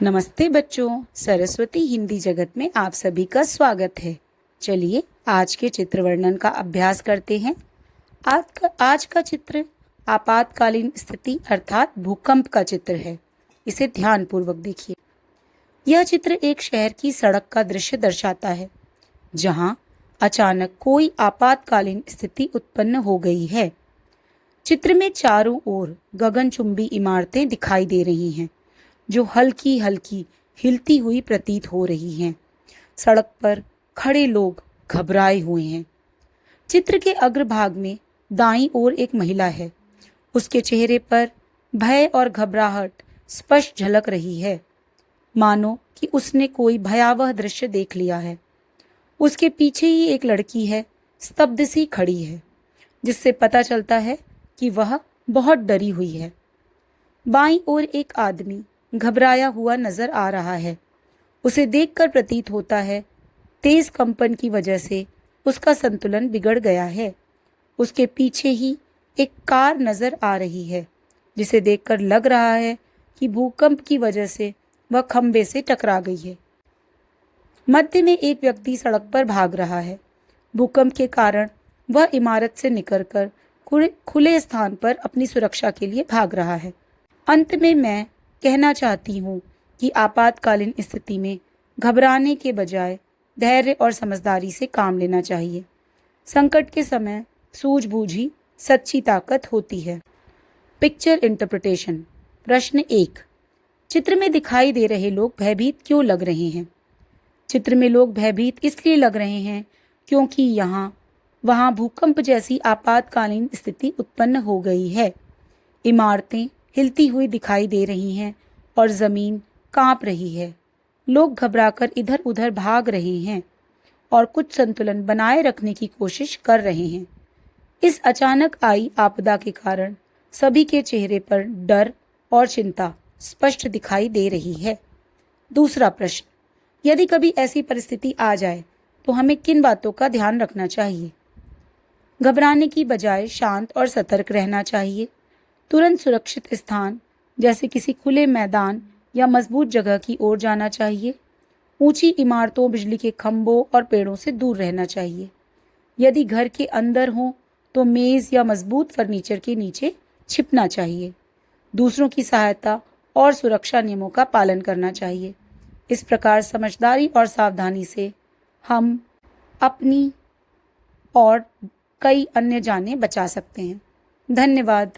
नमस्ते बच्चों, सरस्वती हिंदी जगत में आप सभी का स्वागत है। चलिए आज के चित्र वर्णन का अभ्यास करते हैं। आज का चित्र आपातकालीन स्थिति अर्थात भूकंप का चित्र है। इसे ध्यानपूर्वक देखिए। यह चित्र एक शहर की सड़क का दृश्य दर्शाता है, जहां अचानक कोई आपातकालीन स्थिति उत्पन्न हो गई है। चित्र में चारों ओर गगनचुंबी इमारतें दिखाई दे रही हैं, जो हल्की हल्की हिलती हुई प्रतीत हो रही हैं। सड़क पर खड़े लोग घबराए हुए हैं। चित्र के अग्रभाग में दाईं ओर एक महिला है। उसके चेहरे पर भय और घबराहट स्पष्ट झलक रही है, मानो कि उसने कोई भयावह दृश्य देख लिया है। उसके पीछे ही एक लड़की है, स्तब्ध सी खड़ी है, जिससे पता चलता है कि वह बहुत डरी हुई है। बाईं ओर एक आदमी घबराया हुआ नजर आ रहा है। उसे देखकर प्रतीत होता है तेज कंपन की वजह से उसका संतुलन बिगड़ गया है। उसके पीछे ही एक कार नजर आ रही है, जिसे देखकर लग रहा है कि भूकंप की वजह से वह खंबे से टकरा गई है। मध्य में एक व्यक्ति सड़क पर भाग रहा है। भूकंप के कारण वह इमारत से निकलकर खुले स्थान पर अपनी सुरक्षा के लिए भाग रहा है। अंत में मैं कहना चाहती हूँ कि आपातकालीन स्थिति में घबराने के बजाय धैर्य और समझदारी से काम लेना चाहिए। संकट के समय सूझबूझ ही सच्ची ताकत होती है। Picture interpretation. प्रश्न 1। चित्र में दिखाई दे रहे लोग भयभीत क्यों लग रहे हैं? चित्र में लोग भयभीत इसलिए लग रहे हैं क्योंकि वहाँ भूकंप जैसी आपातकालीन स्थिति उत्पन्न हो गई है। इमारतें हिलती हुई दिखाई दे रही हैं और जमीन कांप रही है। लोग घबराकर इधर उधर भाग रहे हैं और कुछ संतुलन बनाए रखने की कोशिश कर रहे हैं। इस अचानक आई आपदा के कारण सभी के चेहरे पर डर और चिंता स्पष्ट दिखाई दे रही है। दूसरा प्रश्न, यदि कभी ऐसी परिस्थिति आ जाए तो हमें किन बातों का ध्यान रखना चाहिए? घबराने की बजाय शांत और सतर्क रहना चाहिए। तुरंत सुरक्षित स्थान जैसे किसी खुले मैदान या मजबूत जगह की ओर जाना चाहिए। ऊंची इमारतों, बिजली के खंभों और पेड़ों से दूर रहना चाहिए। यदि घर के अंदर हो तो मेज या मजबूत फर्नीचर के नीचे छिपना चाहिए। दूसरों की सहायता और सुरक्षा नियमों का पालन करना चाहिए। इस प्रकार समझदारी और सावधानी से हम अपनी और कई अन्य जानें बचा सकते हैं। धन्यवाद।